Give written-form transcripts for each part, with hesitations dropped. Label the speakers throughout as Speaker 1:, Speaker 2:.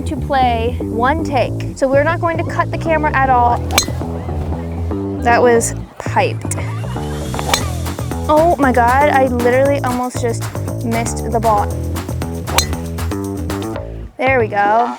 Speaker 1: going to play one take. So we're not going to cut the camera at all. That was piped. Oh my God, I literally almost just missed the ball. There we go.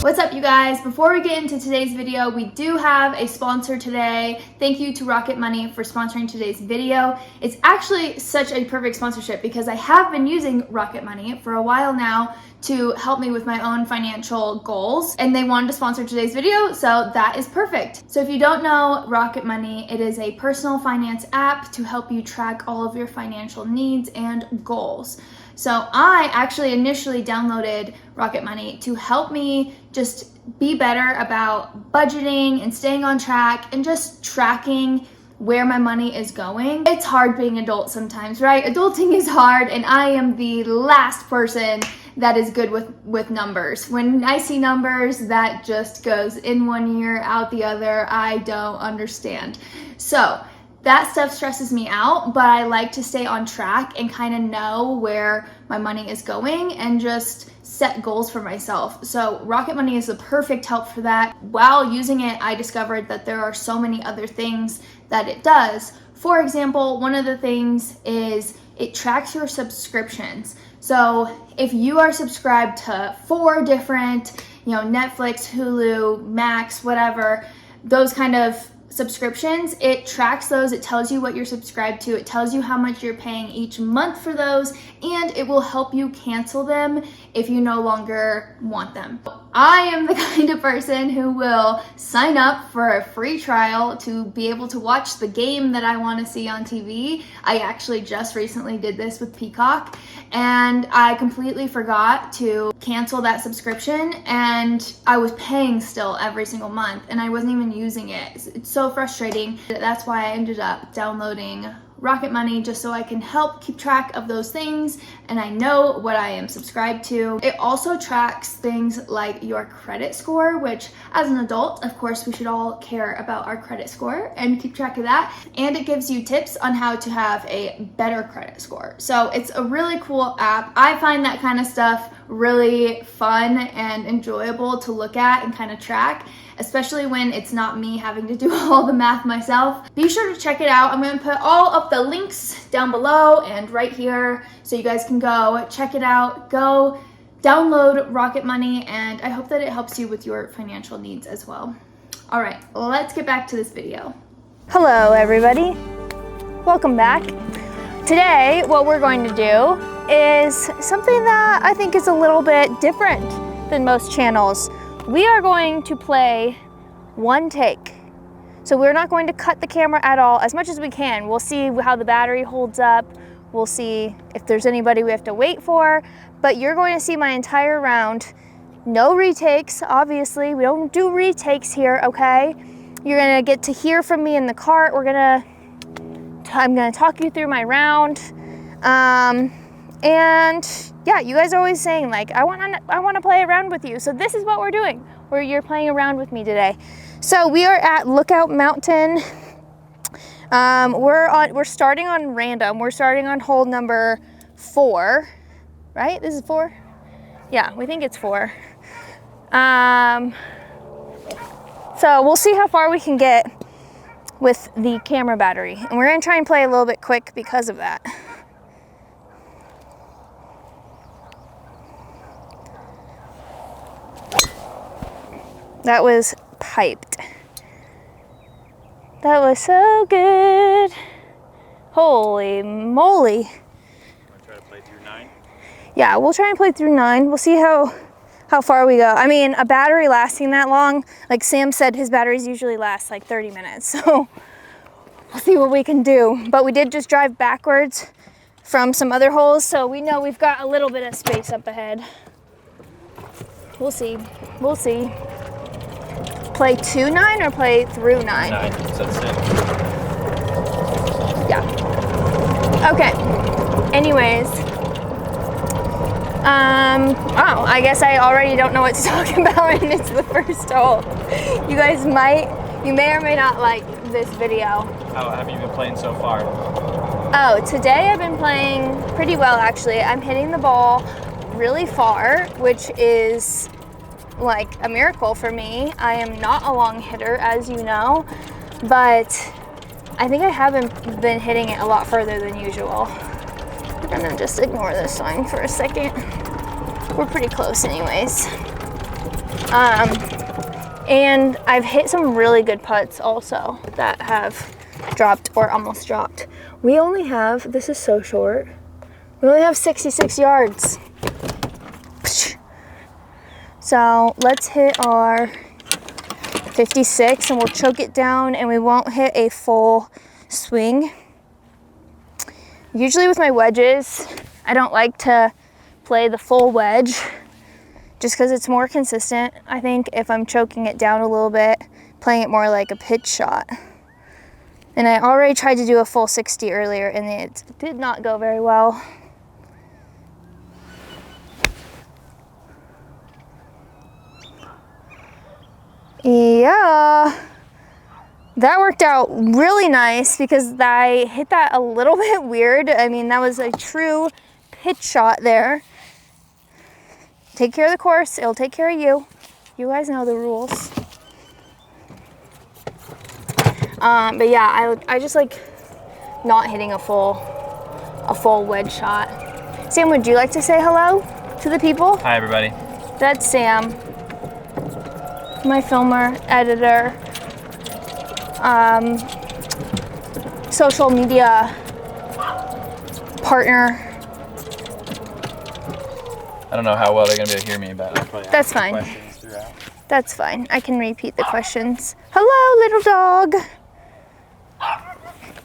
Speaker 1: What's up, you guys? Before we get into today's video, we do have a sponsor today. Thank you to Rocket Money for sponsoring today's video. It's actually such a perfect sponsorship because I have been using Rocket Money for a while now to help me with my own financial goals, and they wanted to sponsor today's video, so that is perfect. So if you don't know Rocket Money, it is a personal finance app to help you track all of your financial needs and goals. So I actually initially downloaded Rocket Money to help me just be better about budgeting and staying on track and just tracking where my money is going. It's hard being an adult sometimes, right? Adulting is hard, and I am the last person that is good with numbers. When I see numbers, that just goes in one ear, out the other. I don't understand. So that stuff stresses me out, but I like to stay on track and kind of know where my money is going and just set goals for myself. So Rocket Money is the perfect help for that. While using it, I discovered that there are so many other things that it does. For example, one of the things is it tracks your subscriptions. So if you are subscribed to 4 different, Netflix, Hulu, Max, whatever, those kind of subscriptions, it tracks those. It tells you what you're subscribed to. It tells you how much you're paying each month for those, and it will help you cancel them if you no longer want them. I am the kind of person who will sign up for a free trial to be able to watch the game that I want to see on TV. I actually just recently did this with Peacock, and I completely forgot to cancel that subscription, and I was paying still every single month, and I wasn't even using it. It's so frustrating. That's why I ended up downloading Rocket Money, just so I can help keep track of those things and I know what I am subscribed to. It also tracks things like your credit score, which as an adult, of course, we should all care about our credit score and keep track of that. And it gives you tips on how to have a better credit score. So it's a really cool app. I find that kind of stuff really fun and enjoyable to look at and kind of track, especially when it's not me having to do all the math myself. Be sure to check it out. I'm going to put all of the links down below and right here so you guys can go check it out. Go download Rocket Money, and I hope that it helps you with your financial needs as well. All right, let's get back to this video. Hello, everybody. Welcome back. Today, what we're going to do is something that I think is a little bit different than most channels. We are going to play one take. So we're not going to cut the camera at all, as much as we can. We'll see how the battery holds up. We'll see if there's anybody we have to wait for, but you're going to see my entire round. No retakes, obviously. We don't do retakes here, okay? You're gonna get to hear from me in the cart. I'm gonna talk you through my round. And yeah, you guys are always saying like, I wanna play around with you. So this is what we're doing, where you're playing around with me today. So we are at Lookout Mountain. We're starting on random. We're starting on hole number 4, right? This is 4? Yeah, we think it's 4. So we'll see how far we can get with the camera battery. And we're gonna try and play a little bit quick because of that. That was piped. That was so good. Holy moly. You want to try to play through 9? Yeah, we'll try and play through 9. We'll see how far we go. I mean, a battery lasting that long, like Sam said, his batteries usually last like 30 minutes. So we'll see what we can do. But we did just drive backwards from some other holes, so we know we've got a little bit of space up ahead. We'll see. We'll see. Play to 9 or play through 9?
Speaker 2: 9, so that's it.
Speaker 1: Yeah. Okay. Anyways. Wow, I guess I already don't know what to talk about, and it's the first hole. You may or may not like this video.
Speaker 2: How have you been playing so far?
Speaker 1: Oh, today I've been playing pretty well, actually. I'm hitting the ball really far, which is like a miracle for me. I am not a long hitter, as you know, but I think I haven't been hitting it a lot further than usual. I'm gonna just ignore this sign for a second. We're pretty close anyways. And I've hit some really good putts also that have dropped or almost dropped. We only have, this is so short, we only have 66 yards. So let's hit our 56 and we'll choke it down and we won't hit a full swing. Usually with my wedges, I don't like to play the full wedge just because it's more consistent. I think if I'm choking it down a little bit, playing it more like a pitch shot. And I already tried to do a full 60 earlier and it did not go very well. Yeah, that worked out really nice because I hit that a little bit weird. I mean, that was a true pitch shot there. Take care of the course, it'll take care of you. You guys know the rules. But yeah, I just like not hitting a full wedge shot. Sam, would you like to say hello to the people?
Speaker 2: Hi, everybody.
Speaker 1: That's Sam, my filmer, editor, social media partner.
Speaker 2: I don't know how well they're gonna be able to hear me, but I'll probably
Speaker 1: That's
Speaker 2: ask
Speaker 1: fine.
Speaker 2: questions throughout.
Speaker 1: That's fine. I can repeat the questions. Hello, little dog.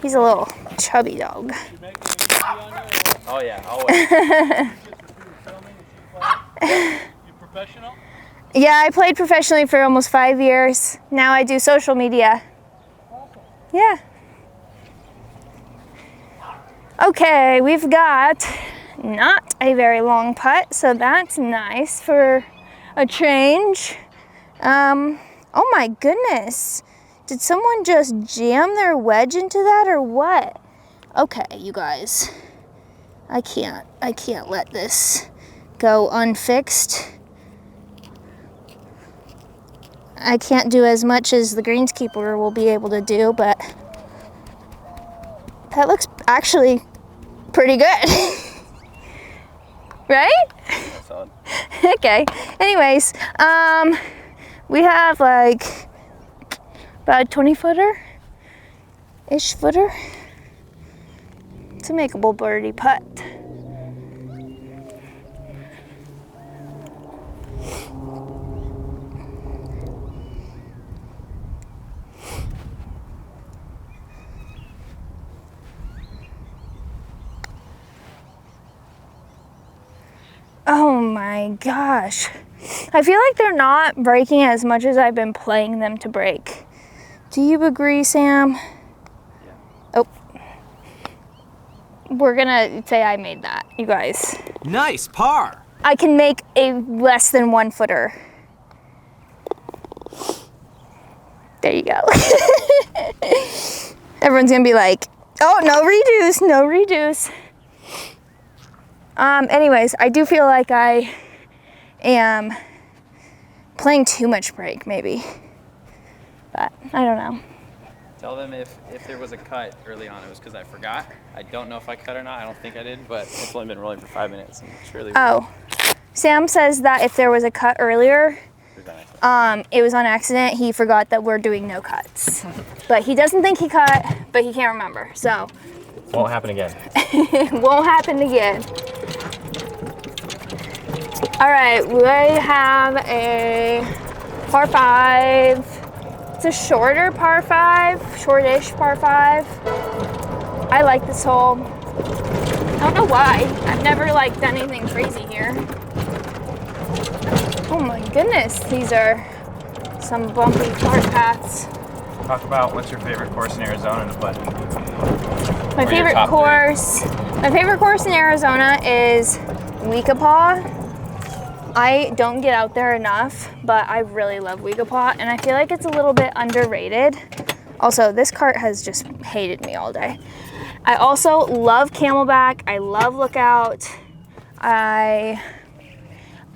Speaker 1: He's a little chubby dog.
Speaker 2: Oh yeah, always.
Speaker 3: You professional?
Speaker 1: Yeah, I played professionally for almost 5 years. Now I do social media. Yeah. Okay, we've got not a very long putt, so that's nice for a change. Oh my goodness. Did someone just jam their wedge into that or what? Okay, you guys. I can't let this go unfixed. I can't do as much as the greenskeeper will be able to do, but that looks actually pretty good. Right?
Speaker 2: Solid.
Speaker 1: Okay. Anyways, we have like about a 20-footer-ish footer. It's a makeable birdie putt. Oh my gosh. I feel like they're not breaking as much as I've been playing them to break. Do you agree, Sam?
Speaker 2: Yeah.
Speaker 1: Oh. We're gonna say I made that, you guys.
Speaker 3: Nice par.
Speaker 1: I can make a less than 1 footer. There you go. Everyone's gonna be like, oh, no redos, no redos. Anyways, I do feel like I am playing too much break, maybe. But I don't know.
Speaker 2: Tell them if there was a cut early on, it was because I forgot. I don't know if I cut or not. I don't think I did, but it's only been rolling for 5 minutes. And surely.
Speaker 1: Oh, Sam says that if there was a cut earlier, it was on accident. He forgot that we're doing no cuts. But he doesn't think he cut, but he can't remember. So
Speaker 2: Won't happen again.
Speaker 1: it won't happen again. All right, we have a par 5. It's a shorter par 5, shortish par 5. I like this hole. I don't know why. I've never like done anything crazy here. Oh my goodness, these are some bumpy cart paths.
Speaker 2: Talk about what's your favorite course in Arizona to play.
Speaker 1: My favorite course in Arizona is Weekapaw. I don't get out there enough, but I really love Weekapaw, and I feel like it's a little bit underrated. Also, this cart has just hated me all day. I also love Camelback. I love Lookout. I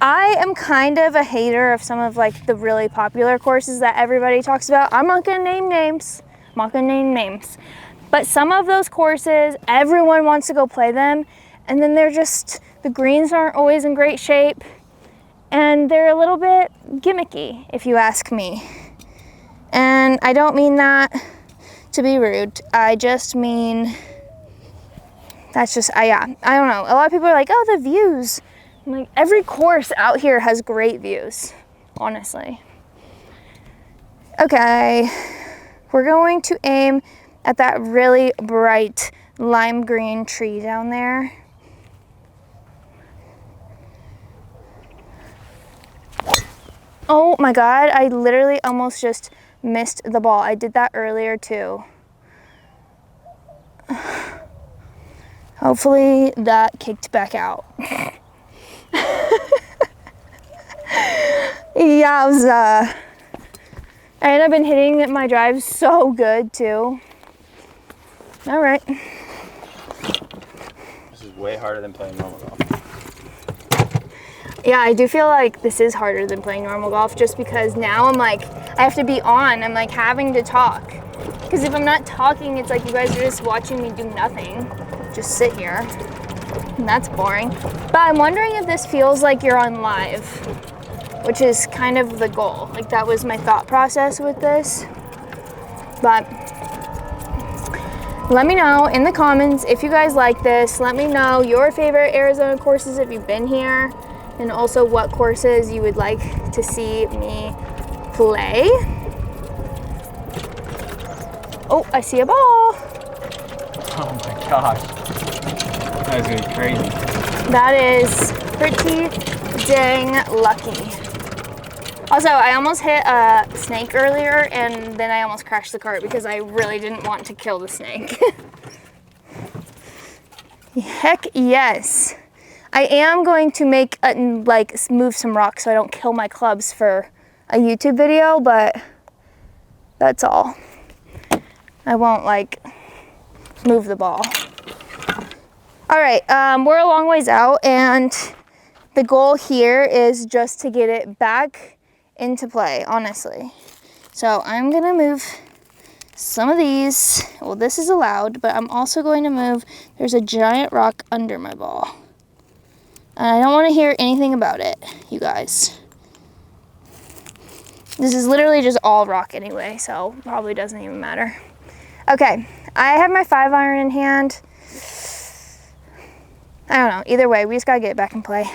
Speaker 1: I am kind of a hater of some of like the really popular courses that everybody talks about. I'm not gonna name names. But some of those courses, everyone wants to go play them, and then the greens aren't always in great shape, and they're a little bit gimmicky, if you ask me. And I don't mean that to be rude. I just mean, yeah, I don't know. A lot of people are like, oh, the views. I'm like, every course out here has great views, honestly. Okay, we're going to aim at that really bright lime green tree down there. Oh my God, I literally almost just missed the ball. I did that earlier too. Hopefully that kicked back out. Yowza. And I've been hitting my drives so good too. All right.
Speaker 2: This is way harder than playing normal golf.
Speaker 1: Yeah, I do feel like this is harder than playing normal golf just because now I'm like, I have to be on. I'm like having to talk. Because if I'm not talking, it's like you guys are just watching me do nothing. Just sit here. And that's boring. But I'm wondering if this feels like you're on live, which is kind of the goal. Like that was my thought process with this. But let me know in the comments if you guys like this. Let me know your favorite Arizona courses if you've been here, and also what courses you would like to see me play. Oh, I see a ball.
Speaker 2: Oh my gosh. That is gonna be crazy.
Speaker 1: That is pretty dang lucky. Also, I almost hit a snake earlier, and then I almost crashed the cart because I really didn't want to kill the snake. Heck yes. I am going to move some rocks so I don't kill my clubs for a YouTube video, but that's all. I won't move the ball. All right, we're a long ways out, and the goal here is just to get it back into play, honestly. So I'm gonna move some of these. Well, this is allowed, but I'm also going to move, there's a giant rock under my ball. And I don't want to hear anything about it, you guys. This is literally just all rock anyway, so probably doesn't even matter. Okay, I have my 5-iron in hand. I don't know, either way, we just gotta get it back in play.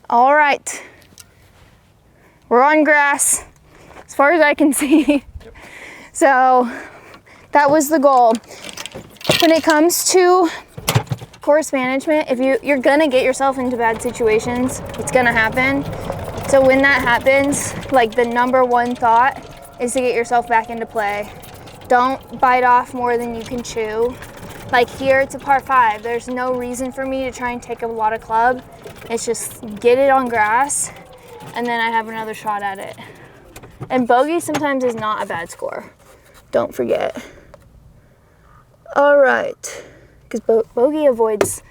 Speaker 1: All right, we're on grass as far as I can see. Yep. So that was the goal. When it comes to course management, if you're gonna get yourself into bad situations, it's gonna happen. So when that happens, like the number one thought is to get yourself back into play. Don't bite off more than you can chew. Like here, it's a par 5. There's no reason for me to try and take a lot of club. It's just get it on grass, and then I have another shot at it. And bogey sometimes is not a bad score. Don't forget. All right, because bogey avoids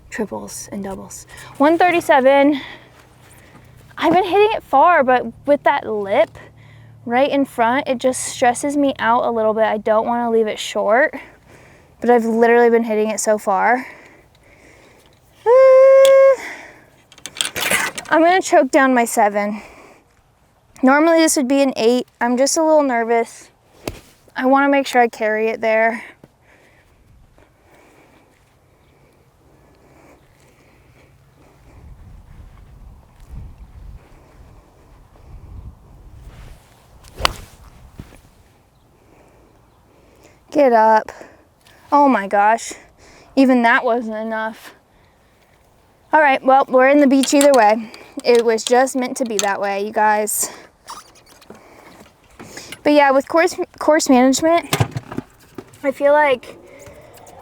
Speaker 1: triples and doubles. 137. I've been hitting it far, but with that lip right in front, it just stresses me out a little bit. I don't want to leave it short, but I've literally been hitting it so far. I'm gonna choke down my 7. Normally this would be an 8. I'm just a little nervous. I want to make sure I carry it there. Get up. Oh my gosh. Even that wasn't enough. All right, well, we're in the beach either way. It was just meant to be that way, you guys. But yeah, with course management, I feel like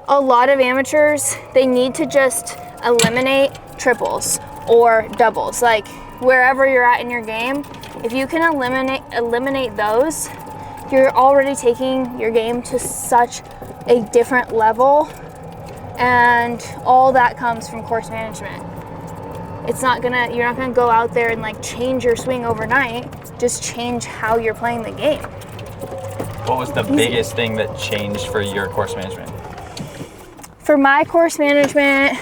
Speaker 1: a lot of amateurs, they need to just eliminate triples or doubles. Like wherever you're at in your game, if you can eliminate those, you're already taking your game to such a different level, and all that comes from course management. You're not gonna go out there and like change your swing overnight, just change how you're playing the game.
Speaker 2: What was the biggest thing that changed for your course management?
Speaker 1: For my course management,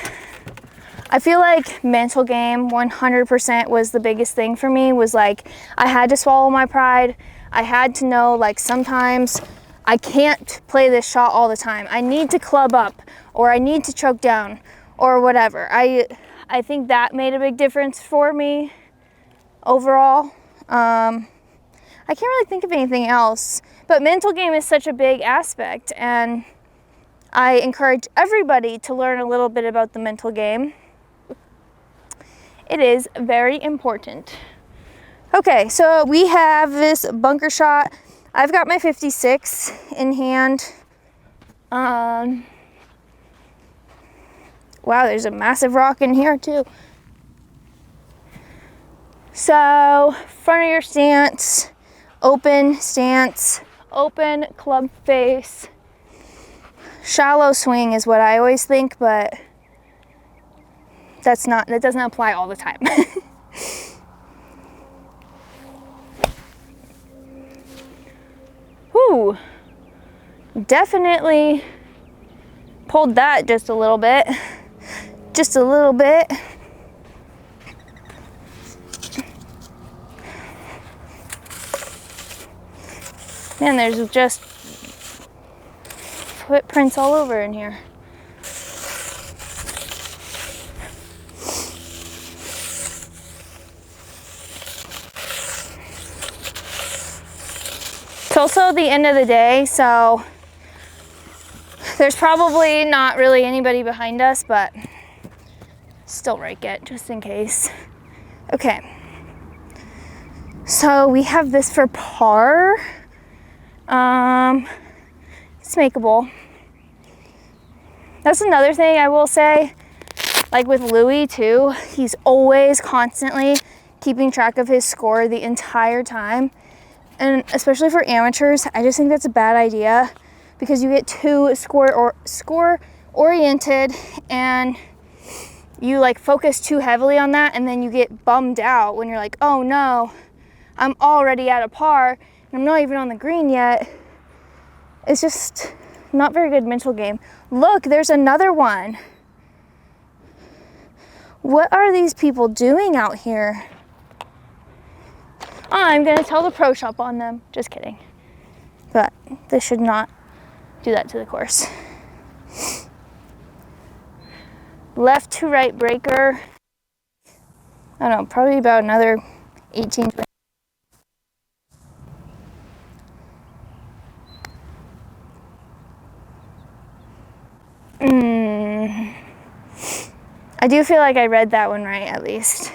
Speaker 1: I feel like mental game 100% was the biggest thing for me. Was like, I had to swallow my pride. I had to know like sometimes I can't play this shot all the time. I need to club up, or I need to choke down, or whatever. I think that made a big difference for me overall. I can't really think of anything else, but mental game is such a big aspect, and I encourage everybody to learn a little bit about the mental game. It is very important. Okay, so we have this bunker shot. I've got my 56 in hand. Wow, there's a massive rock in here too. So, front of your stance, open club face. Shallow swing is what I always think, but that doesn't apply all the time. Whew, definitely pulled that just a little bit. Just a little bit. Man, there's just footprints all over in here. It's also the end of the day, so there's probably not really anybody behind us, but still rake it just in case. Okay, so we have this for par. It's makeable. That's another thing I will say, like with Louis too, he's always constantly keeping track of his score the entire time. And especially for amateurs, I just think that's a bad idea, because you get too score oriented and you like focus too heavily on that, and then you get bummed out when you're like, oh no, I'm already at a par and I'm not even on the green yet. It's just not very good mental game. Look, there's another one. What are these people doing out here? I'm gonna tell the pro shop on them. Just kidding. But they should not do that to the course. Left to right breaker. I don't know, probably about another 18, 20. I do feel like I read that one right, at least.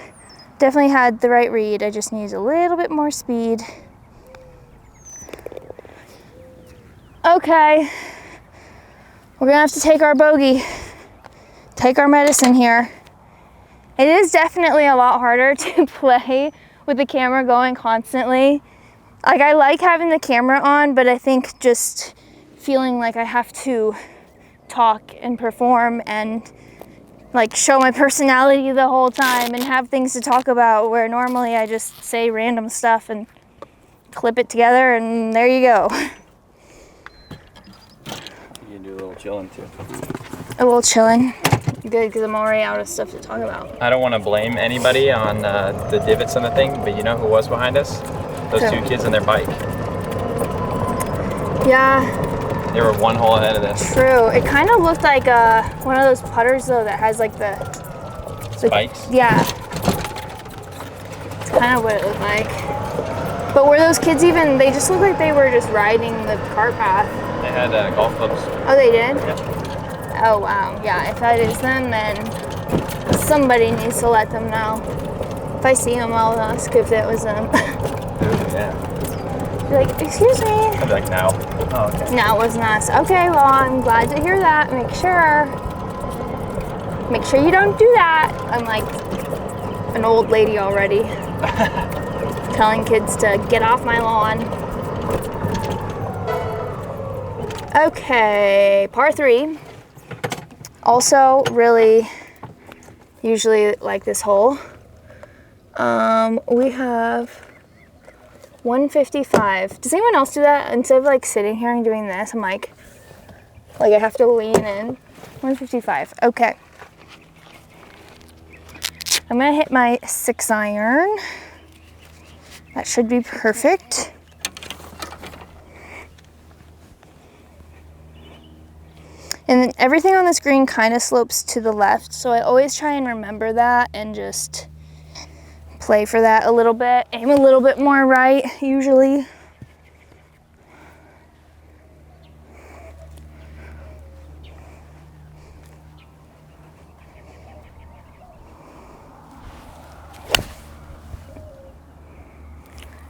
Speaker 1: Definitely had the right read. I just needed a little bit more speed. Okay. We're gonna have to take our bogey. Take our medicine here. It is definitely a lot harder to play with the camera going constantly. Like, I like having the camera on, but I think just feeling like I have to talk and perform and like show my personality the whole time and have things to talk about, where normally I just say random stuff and clip it together and there you go.
Speaker 2: You can do a little chilling too.
Speaker 1: A little chilling. Good, because I'm already out of stuff to talk about.
Speaker 2: I don't want to blame anybody on the divots on the thing, but you know who was behind us? Those two kids on their bike.
Speaker 1: Yeah.
Speaker 2: They were one hole ahead of us.
Speaker 1: True. It kind of looked like one of those putters though that has like the
Speaker 2: spikes?
Speaker 1: Yeah. It's kind of what it looked like. But were those kids even, they just looked like they were just riding the cart path.
Speaker 2: They had golf clubs.
Speaker 1: Oh, they did?
Speaker 2: Yeah.
Speaker 1: Oh, wow. Yeah, if that is them, then somebody needs to let them know. If I see them, I'll ask if it was them.
Speaker 2: Yeah.
Speaker 1: Be like, excuse me.
Speaker 2: I'd be like, no. Oh, okay.
Speaker 1: No, it wasn't us. Okay, well, I'm glad to hear that. Make sure you don't do that. I'm like an old lady already. Telling kids to get off my lawn. Okay, par 3. Also really usually like this hole. We have 155. Does anyone else do that? Instead of like sitting here and doing this, I'm like I have to lean in. 155. Okay. I'm gonna hit my 6-iron. That should be perfect. And then everything on this green kind of slopes to the left, so I always try and remember that and just play for that a little bit. Aim a little bit more right, usually.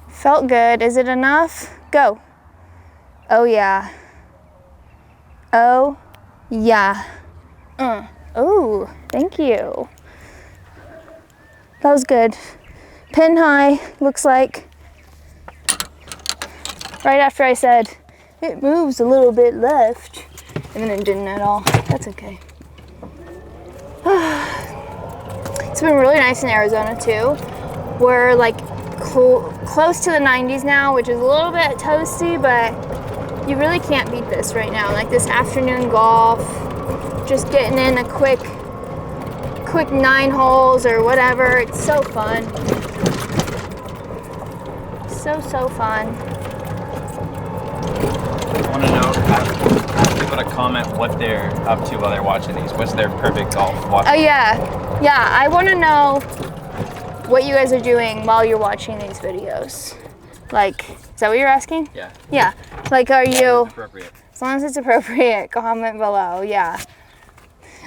Speaker 1: Felt good. Is it enough? Go. Oh yeah. Oh yeah. Oh, thank you. That was good. Pin high, looks like. Right after I said, it moves a little bit left. And then it didn't at all. That's okay. It's been really nice in Arizona too. We're like close to the 90s now, which is a little bit toasty, but you really can't beat this right now. Like this afternoon golf, just getting in a quick 9 holes or whatever. It's so fun. So fun.
Speaker 2: I want to know, ask people to comment what they're up to while they're watching these. What's their perfect golf watch?
Speaker 1: Oh yeah. Yeah, I want to know what you guys are doing while you're watching these videos. Like, is that what you're asking?
Speaker 2: Yeah.
Speaker 1: Yeah. Like, are you...
Speaker 2: Appropriate.
Speaker 1: As long as it's appropriate, comment below. Yeah.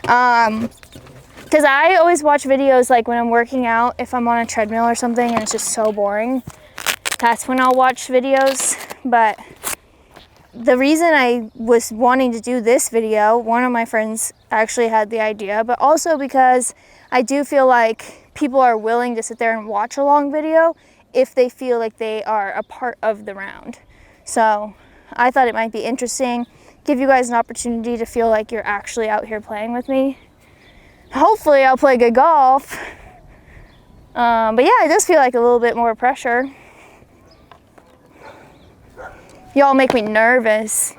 Speaker 1: Because I always watch videos like when I'm working out, if I'm on a treadmill or something and it's just so boring. That's when I'll watch videos. But the reason I was wanting to do this video, one of my friends actually had the idea, but also because I do feel like people are willing to sit there and watch a long video if they feel like they are a part of the round. So I thought it might be interesting, give you guys an opportunity to feel like you're actually out here playing with me. Hopefully I'll play good golf. But yeah, it does feel like a little bit more pressure. Y'all make me nervous.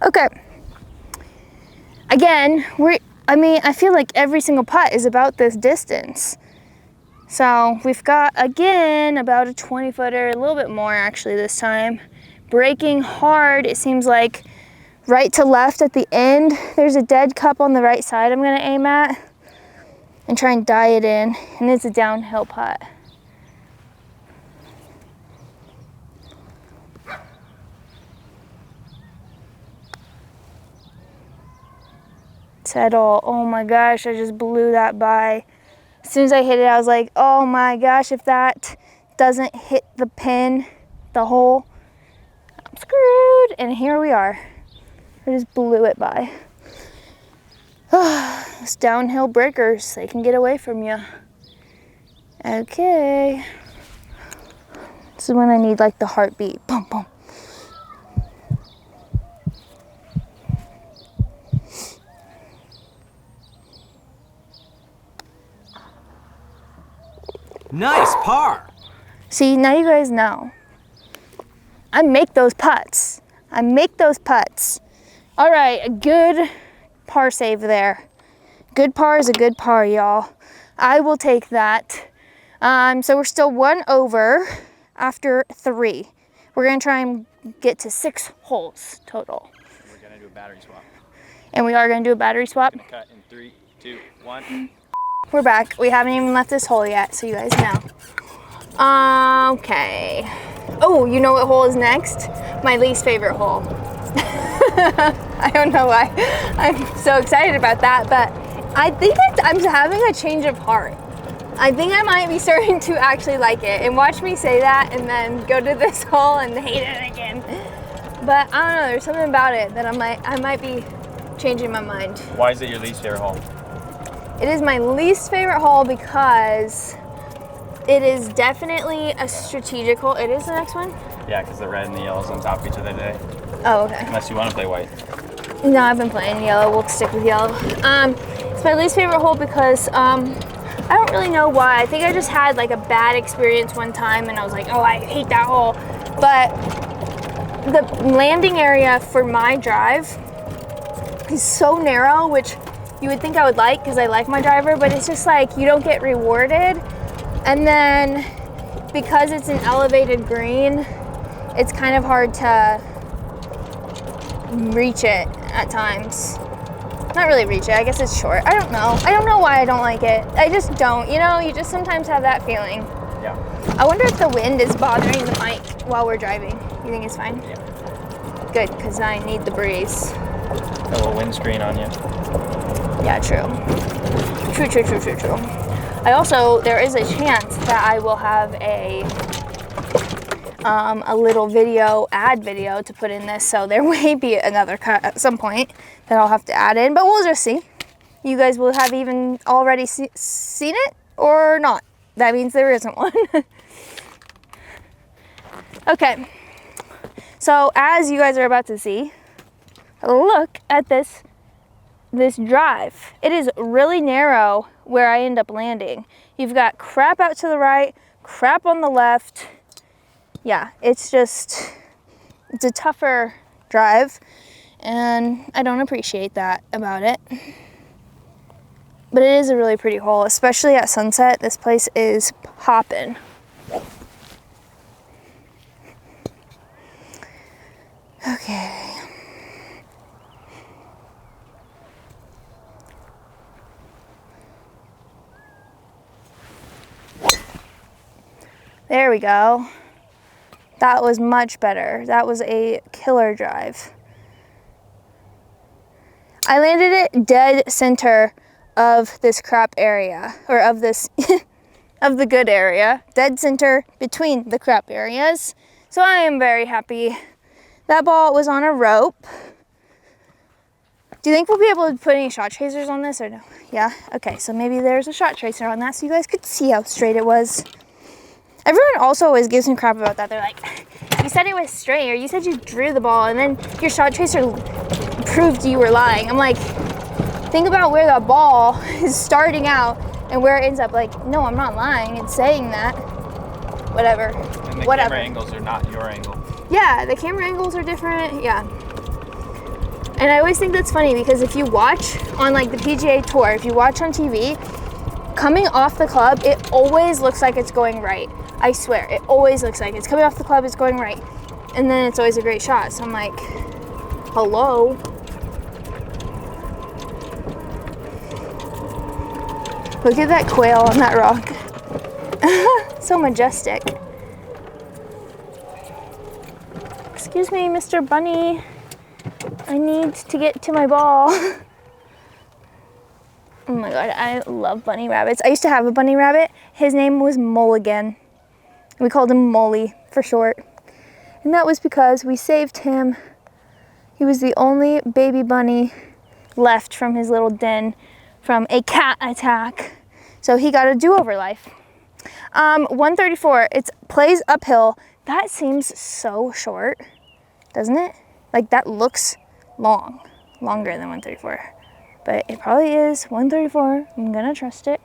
Speaker 1: Okay. Again, I feel like every single putt is about this distance. So we've got, again, about a 20-footer, a little bit more actually this time. Braking hard, it seems like right to left at the end. There's a dead cup on the right side I'm gonna aim at and try and die it in. And it's a downhill putt. Settle. Oh my gosh, I just blew that by. As soon as I hit it, I was like, oh my gosh, if that doesn't hit the pin, the hole, I'm screwed. And here we are. I just blew it by. Those downhill breakers, they can get away from you. Okay. This is when I need like the heartbeat. Boom, boom.
Speaker 3: Nice par.
Speaker 1: See, now you guys know. I make those putts. I make those putts. All right, a good par save there. Good par is a good par, y'all. I will take that. So we're still 1 over after 3. We're gonna try and get to 6 holes total.
Speaker 2: We're gonna do a battery swap.
Speaker 1: And we are gonna do a battery swap.
Speaker 2: Cut in 3, 2, 1.
Speaker 1: We're back. We haven't even left this hole yet, so you guys know. Okay. Oh, you know what hole is next? My least favorite hole. I don't know why I'm so excited about that, but I think I'm having a change of heart. I think I might be starting to actually like it. And watch me say that and then go to this hole and hate it again. But I don't know, there's something about it that I might be changing my mind.
Speaker 2: Why is it your least favorite hole?
Speaker 1: It is my least favorite hole because it is definitely a strategic hole. It is the next one?
Speaker 2: Yeah, because the red and the yellow's on top of each other today.
Speaker 1: Oh, okay.
Speaker 2: Unless you want to play white.
Speaker 1: No, I've been playing yellow. We'll stick with yellow. It's my least favorite hole because I don't really know why. I think I just had like a bad experience one time and I was like, oh, I hate that hole. But the landing area for my drive is so narrow, which you would think I would like because I like my driver, but it's just like you don't get rewarded. And then because it's an elevated green, it's kind of hard to reach it at times. Not really reach it, I guess it's short. I don't know. I don't know why I don't like it. I just don't, you know, you just sometimes have that feeling.
Speaker 2: Yeah.
Speaker 1: I wonder if the wind is bothering the mic while we're driving. You think it's fine?
Speaker 2: Yeah.
Speaker 1: Good, because I need the breeze.
Speaker 2: A little windscreen on you.
Speaker 1: Yeah, true. True. I also, there is a chance that I will have a little ad video to put in this, so there may be another cut at some point that I'll have to add in, but we'll just see. You guys will have even already seen it or not. That means there isn't one. Okay, so as you guys are about to see, look at this drive. It is really narrow where I end up landing. You've got crap out to the right, crap on the left. Yeah, it's a tougher drive and I don't appreciate that about it. But it is a really pretty hole, especially at sunset. This place is poppin'. Okay. There we go. That was much better. That was a killer drive. I landed it dead center of this crap area, or of this, of the good area. Dead center between the crap areas. So I am very happy. That ball was on a rope. Do you think we'll be able to put any shot tracers on this or no? Yeah? Okay, so maybe there's a shot tracer on that so you guys could see how straight it was. Everyone also always gives me crap about that. They're like, you said it was straight, or you said you drew the ball and then your shot tracer proved you were lying. I'm like, think about where the ball is starting out and where it ends up. Like, no, I'm not lying. It's saying that. Whatever.
Speaker 2: And the
Speaker 1: Whatever.
Speaker 2: camera angles are not your angle.
Speaker 1: Yeah, the camera angles are different. Yeah. And I always think that's funny because if you watch on like the PGA Tour, if you watch on TV, coming off the club, it always looks like it's going right. I swear, it always looks like it's coming off the club, it's going right. And then it's always a great shot. So I'm like, hello? Look at that quail on that rock. So majestic. Excuse me, Mr. Bunny. I need to get to my ball. Oh my god, I love bunny rabbits. I used to have a bunny rabbit. His name was Mulligan. We called him Molly for short. And that was because we saved him. He was the only baby bunny left from his little den from a cat attack. So he got a do-over life. 134, it plays uphill. That seems so short, doesn't it? Like that looks long, longer than 134. But it probably is 134. I'm gonna trust it.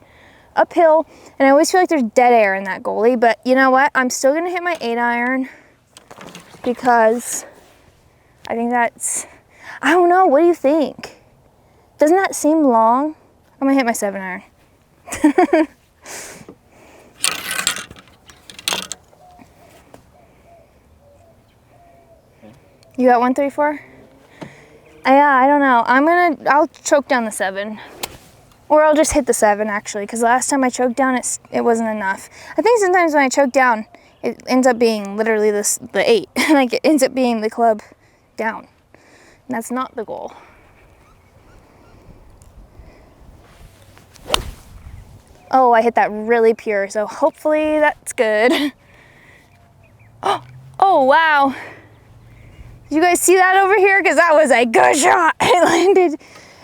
Speaker 1: Uphill, and I always feel like there's dead air in that goalie, but you know what? I'm still gonna hit my 8-iron because I think that's, I don't know, what do you think? Doesn't that seem long? I'm gonna hit my 7-iron. You got 134? Yeah, I don't know. I'll choke down the 7. Or I'll just hit the 7 actually, because last time I choked down, it wasn't enough. I think sometimes when I choke down, it ends up being literally the 8. Like it ends up being the club down. And that's not the goal. Oh, I hit that really pure, so hopefully that's good. Oh, wow. Did you guys see that over here? Because that was a good shot. It landed.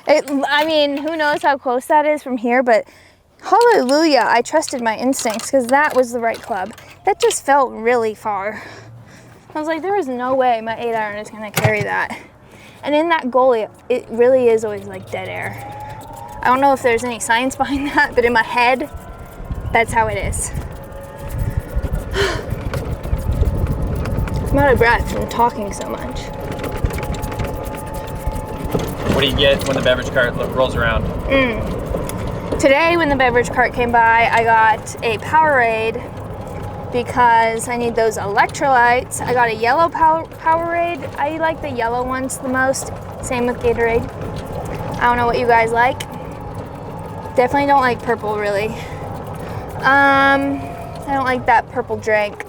Speaker 1: I mean, who knows how close that is from here, but hallelujah, I trusted my instincts because that was the right club. That just felt really far. I was like, there is no way my 8-iron is gonna carry that. And in that goalie, it really is always like dead air. I don't know if there's any science behind that, but in my head, that's how it is. I'm out of breath from talking so much.
Speaker 2: What do you get when the beverage cart rolls around?
Speaker 1: Today, when the beverage cart came by, I got a Powerade because I need those electrolytes. I got a yellow Powerade. I like the yellow ones the most. Same with Gatorade. I don't know what you guys like. Definitely don't like purple, really. I don't like that purple drink.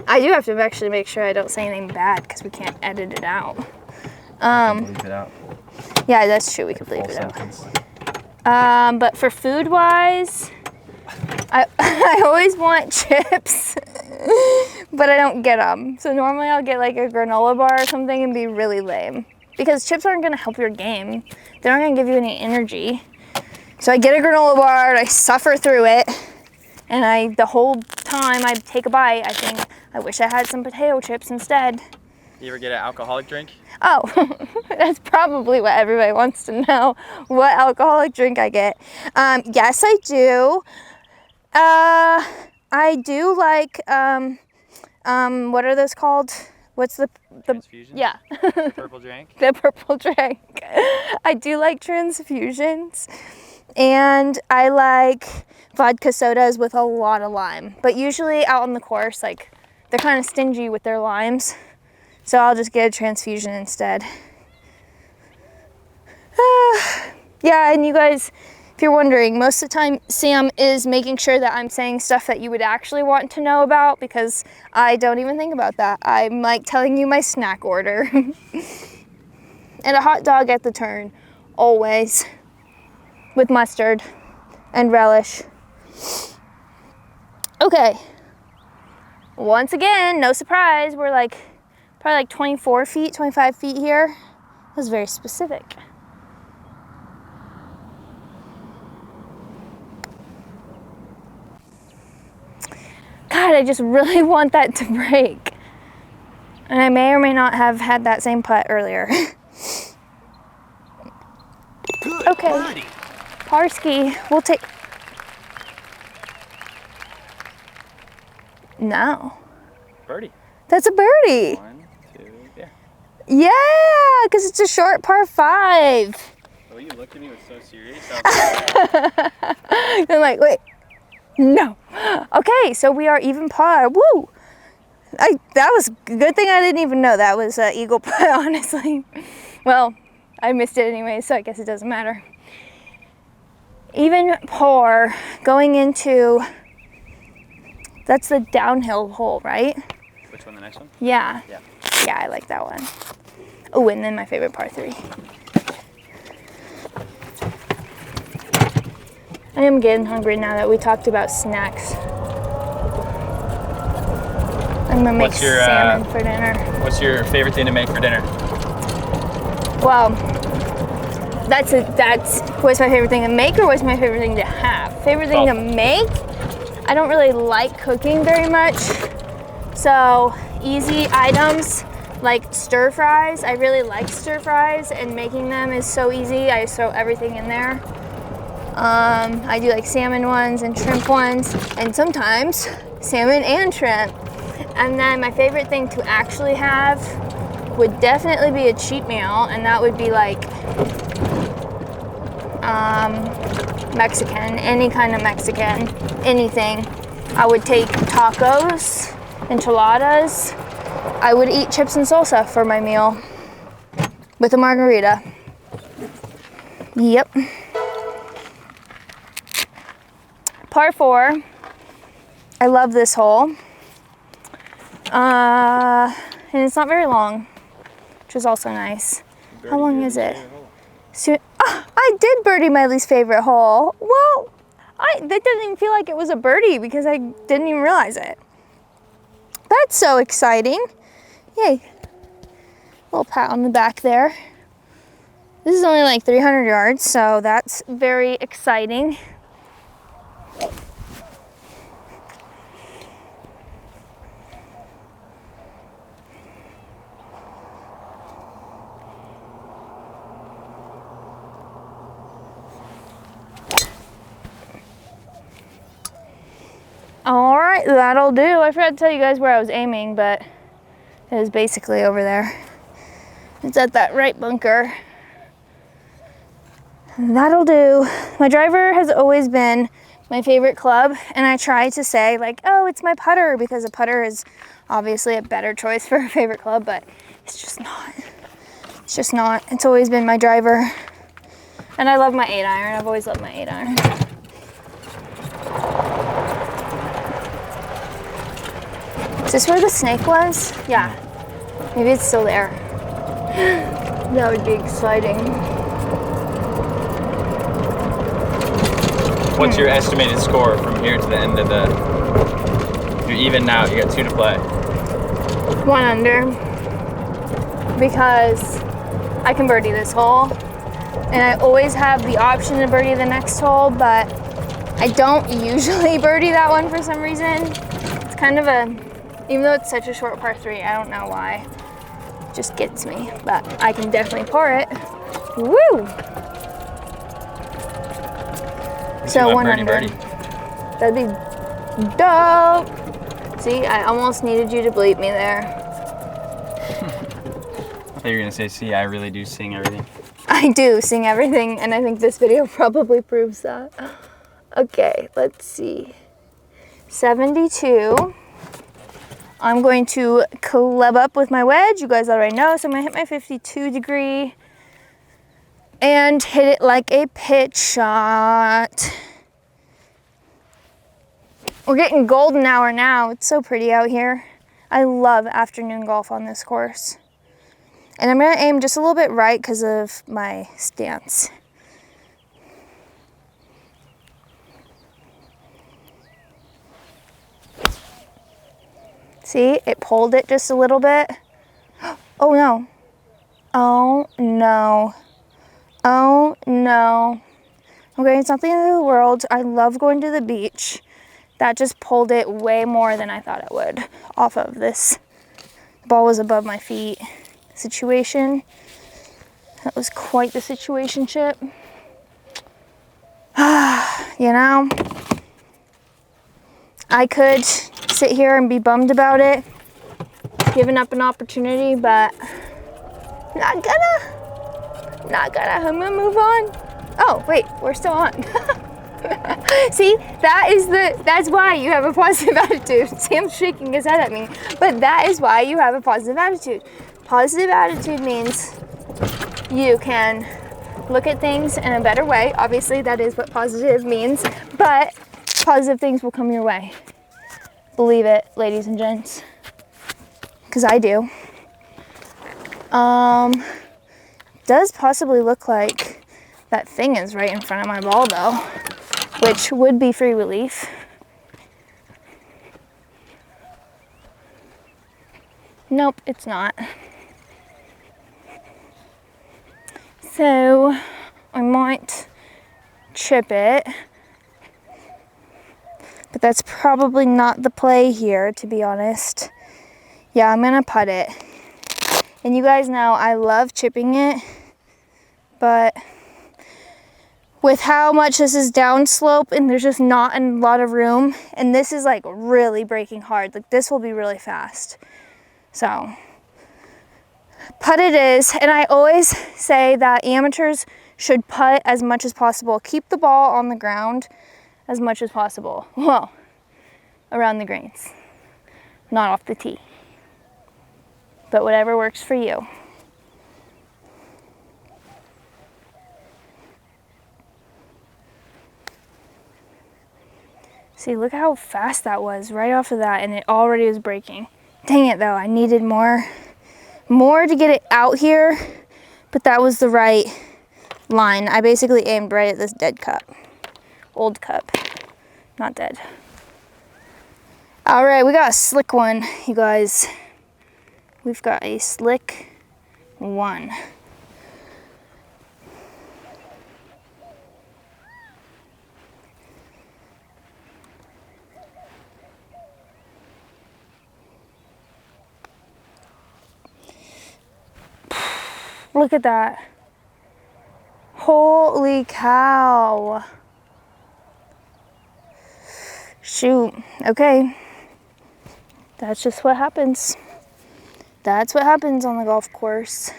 Speaker 1: I do have to actually make sure I don't say anything bad because we can't edit it out.
Speaker 2: Leave it out.
Speaker 1: Yeah, that's true. We could leave it out. But for food-wise, I always want chips, but I don't get them. So normally I'll get like a granola bar or something and be really lame. Because chips aren't gonna help your game. They're not gonna give you any energy. So I get a granola bar and I suffer through it. And the whole time I take a bite, I think, I wish I had some potato chips instead.
Speaker 2: You ever get an alcoholic drink?
Speaker 1: Oh, that's probably what everybody wants to know, what alcoholic drink I get. Yes, I do. I do like, what are those called? What's the
Speaker 2: Transfusion?
Speaker 1: yeah.
Speaker 2: Purple drink?
Speaker 1: The purple drink. I do like transfusions. And I like vodka sodas with a lot of lime. But usually out on the course, like, they're kind of stingy with their limes. So I'll just get a transfusion instead. Yeah, and you guys, if you're wondering, most of the time Sam is making sure that I'm saying stuff that you would actually want to know about because I don't even think about that. I'm like telling you my snack order. And a hot dog at the turn, always, with mustard and relish. Okay, once again, no surprise, we're like probably like 24 feet, 25 feet here. That was very specific. God, I just really want that to break. And I may or may not have had that same putt earlier.
Speaker 3: Good
Speaker 1: Okay.
Speaker 3: birdie.
Speaker 1: Parsky, we'll take... No.
Speaker 2: Birdie.
Speaker 1: That's a birdie.
Speaker 2: 1, 2, yeah.
Speaker 1: Yeah, because it's a short par 5.
Speaker 2: The way you looked at me was so serious. I was
Speaker 1: I'm like, wait, no. Okay, so we are even par. Woo! That was a good thing I didn't even know that was an eagle putt, honestly. Well, I missed it anyway, so I guess it doesn't matter. Even par going into, that's the downhill hole, right?
Speaker 2: Which one, the next one?
Speaker 1: Yeah.
Speaker 2: Yeah.
Speaker 1: Yeah, I like that one. Oh, and then my favorite par 3. I am getting hungry now that we talked about snacks. I'm gonna make
Speaker 2: What's your,
Speaker 1: salmon for dinner.
Speaker 2: What's your favorite thing to make for dinner?
Speaker 1: Well, that's what's my favorite thing to make or what's my favorite thing to have? Favorite thing to make? I don't really like cooking very much. So easy items like stir fries. I really like stir fries and making them is so easy. I just throw everything in there. I do like salmon ones and shrimp ones and sometimes salmon and shrimp. And then my favorite thing to actually have would definitely be a cheat meal, and that would be like Mexican, any kind of Mexican, anything. I would take tacos, enchiladas. I would eat chips and salsa for my meal with a margarita. Yep. Par 4. I love this hole. And it's not very long, which is also nice. How long is it? I did birdie my least favorite hole. Well, that didn't even feel like it was a birdie because I didn't even realize it. That's so exciting. Yay. Little pat on the back there. This is only like 300 yards, so that's very exciting. that'll do. I forgot to tell you guys where I was aiming, but it was basically over there. It's at that right bunker. That'll do. My driver has always been my favorite club, and I try to say like, oh, it's my putter, because a putter is obviously a better choice for a favorite club, but it's just not. It's just not. It's always been my driver. And I love my 8-iron. I've always loved my 8-iron. Is this where the snake was? Yeah. Maybe it's still there. That would be exciting.
Speaker 2: What's your estimated score from here to the end of the... You're even now, you got 2 to play.
Speaker 1: 1 under. Because I can birdie this hole. And I always have the option to birdie the next hole, but I don't usually birdie that one for some reason. It's kind of a, even though it's such a short par 3, I don't know why. It just gets me, but I can definitely par it. Woo! So 1 under.
Speaker 2: Birdie.
Speaker 1: That'd be dope. See, I almost needed you to bleep me there.
Speaker 2: I thought you were gonna say, see, I really do sing everything.
Speaker 1: I do sing everything, and I think this video probably proves that. Okay, let's see. 72. I'm going to club up with my wedge. You guys already know, so I'm gonna hit my 52 degree and hit it like a pitch shot. We're getting golden hour now. It's so pretty out here. I love afternoon golf on this course. And I'm gonna aim just a little bit right because of my stance. See, it pulled it just a little bit. Oh no. Oh no. Oh no. Okay, it's not the end of the world. I love going to the beach. That just pulled it way more than I thought it would off of this. The ball was above my feet situation. That was quite the situationship. You know, I could sit here and be bummed about it, giving up an opportunity, but not gonna. I'm gonna move on. Oh, wait, we're still on. See, that's why you have a positive attitude. Sam's shaking his head at me, but that is why you have a positive attitude. Positive attitude means you can look at things in a better way. Obviously, that is what positive means, but positive things will come your way. Believe it, ladies and gents, because I do. Does possibly look like that thing is right in front of my ball though, which would be free relief. Nope, it's not. So I might chip it, but that's probably not the play here, to be honest. Yeah, I'm gonna putt it. And you guys know I love chipping it, but with how much this is downslope and there's just not a lot of room, and this is like really breaking hard, like this will be really fast. So putt it is, and I always say that amateurs should putt as much as possible. Keep the ball on the ground as much as possible. Well, around the greens, not off the tee. But whatever works for you. See, look how fast that was right off of that, and it already was breaking. Dang it though, I needed more to get it out here, but that was the right line. I basically aimed right at this dead cup. Old cup, not dead. All right, we got a slick one, you guys. We've got a slick one. Look at that. Holy cow. Shoot. Okay. That's just what happens. That's what happens on the golf course.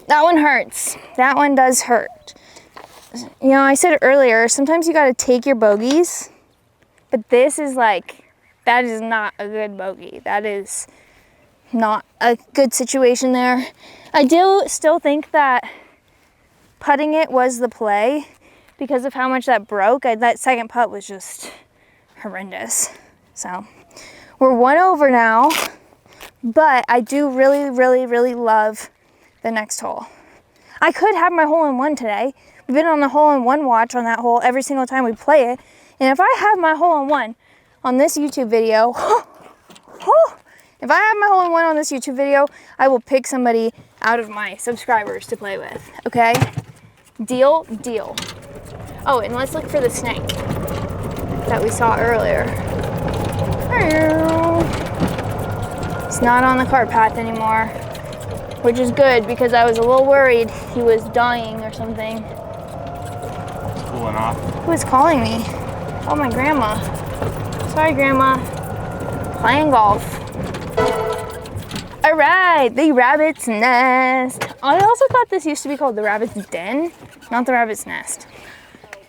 Speaker 1: That one hurts. That one does hurt. You know, I said earlier, sometimes you gotta take your bogeys, but this is like, that is not a good bogey. That is not a good situation there. I do still think that putting it was the play because of how much that broke. That second putt was just horrendous. So we're 1 over now, but I do really, really, really love the next hole. I could have my hole-in-one today. We've been on the hole-in-one watch on that hole every single time we play it. And if I have my hole-in-one on this YouTube video, if I have my hole-in-one on this YouTube video, I will pick somebody out of my subscribers to play with, okay? Deal, deal. Oh, and let's look for the snake that we saw earlier. It's not on the cart path anymore, which is good because I was a little worried he was dying or something.
Speaker 2: Cooling off.
Speaker 1: Who is calling me? Oh, my grandma. Sorry, Grandma. Playing golf. All right, the rabbit's nest. I also thought this used to be called the rabbit's den, not the rabbit's nest.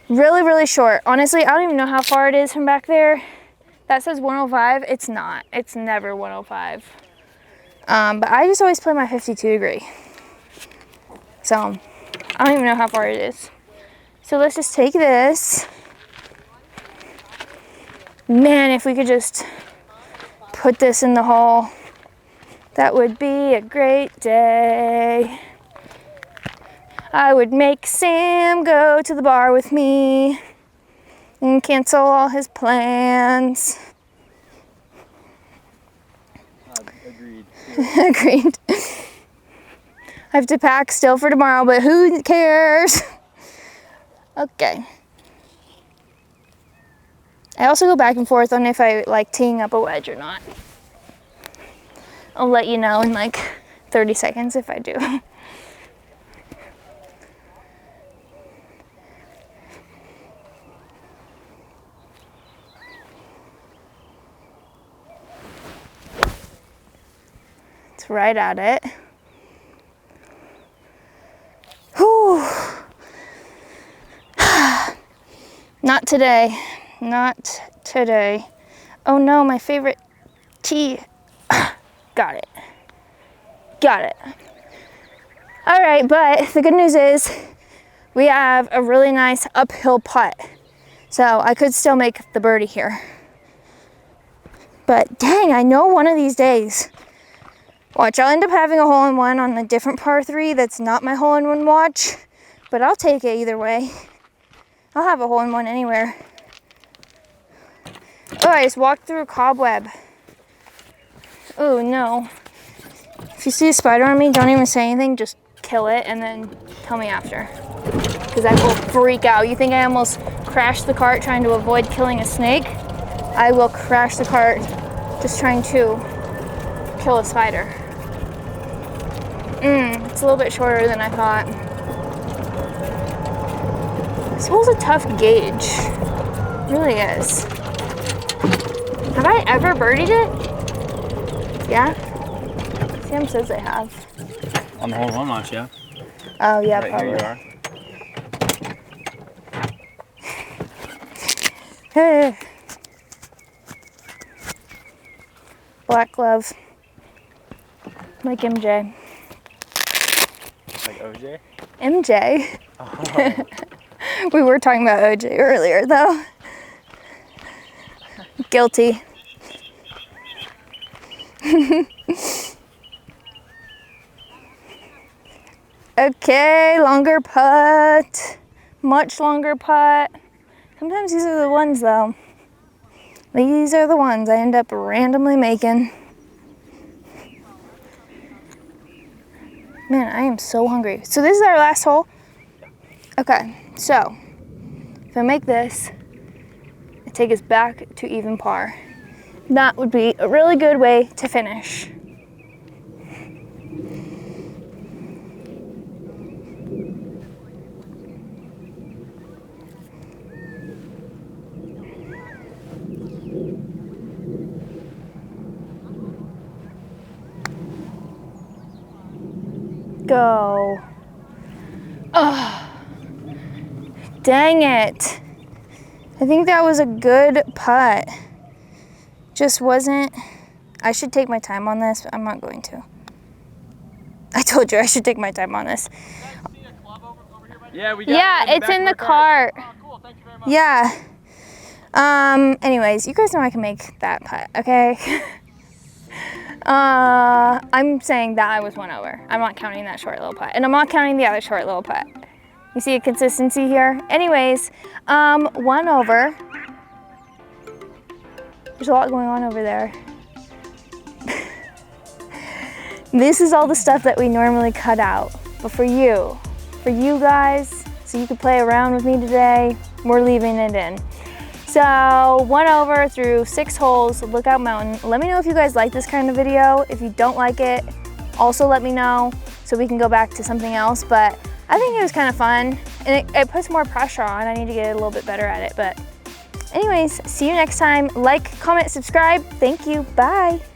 Speaker 1: Really, really short. Honestly, I don't even know how far it is from back there. That says 105. It's not. It's never 105. But I just always play my 52 degree. So I don't even know how far it is. So let's just take this. Man, if we could just put this in the hole, that would be a great day. I would make Sam go to the bar with me and cancel all his plans.
Speaker 2: Agreed.
Speaker 1: Agreed. I have to pack still for tomorrow, but who cares? Okay. I also go back and forth on if I like teeing up a wedge or not. I'll let you know in like 30 seconds if I do. It's right at it. Whew. Not today. Not today. Oh no, my favorite tee. Got it. Got it. All right, but the good news is we have a really nice uphill putt. So I could still make the birdie here. But dang, I know one of these days, watch, I'll end up having a hole-in-one on a different par 3 that's not my hole-in-one watch, but I'll take it either way. I'll have a hole-in-one anywhere. Oh, I just walked through a cobweb. Oh, no. If you see a spider on me, don't even say anything. Just kill it and then tell me after. Because I will freak out. You think I almost crashed the cart trying to avoid killing a snake? I will crash the cart just trying to kill a spider. It's a little bit shorter than I thought. This hole's a tough gauge. It really is. Have I ever birdied it? Yeah? Sam says I have.
Speaker 2: On the hole-in-one watch, yeah.
Speaker 1: Oh, yeah,
Speaker 2: Right
Speaker 1: probably.
Speaker 2: Here you are.
Speaker 1: Black glove. Like MJ.
Speaker 2: Like OJ?
Speaker 1: MJ?
Speaker 2: Oh.
Speaker 1: We were talking about OJ earlier, though. Guilty. Okay, longer putt. Much longer putt. Sometimes these are the ones, though. These are the ones I end up randomly making. Man, I am so hungry. So this is our last hole. Okay, so if I make this, it takes us back to even par. that would be a really good way to finish. Go. Oh, dang it. I think that was a good putt. Just wasn't, I should take my time on this, but I'm not going to. I told you I should take my time on this.
Speaker 2: Yeah, we got
Speaker 1: Yeah,
Speaker 2: it in the
Speaker 1: it's
Speaker 2: back
Speaker 1: in
Speaker 2: of
Speaker 1: the
Speaker 2: our cart.
Speaker 1: cart.
Speaker 2: Oh, cool. Thank you very much.
Speaker 1: Yeah. Anyways, you guys know I can make that putt, okay? I'm saying that I was 1 over. I'm not counting that short little putt. And I'm not counting the other short little putt. You see a consistency here? Anyways, 1 over. There's a lot going on over there. This is all the stuff that we normally cut out. But for you guys, so you could play around with me today, we're leaving it in. So 1 over through 6 holes, Lookout Mountain. Let me know if you guys like this kind of video. If you don't like it, also let me know so we can go back to something else. But I think it was kind of fun, and it puts more pressure on. I need to get a little bit better at it. But anyways, see you next time. Like, comment, subscribe. Thank you. Bye.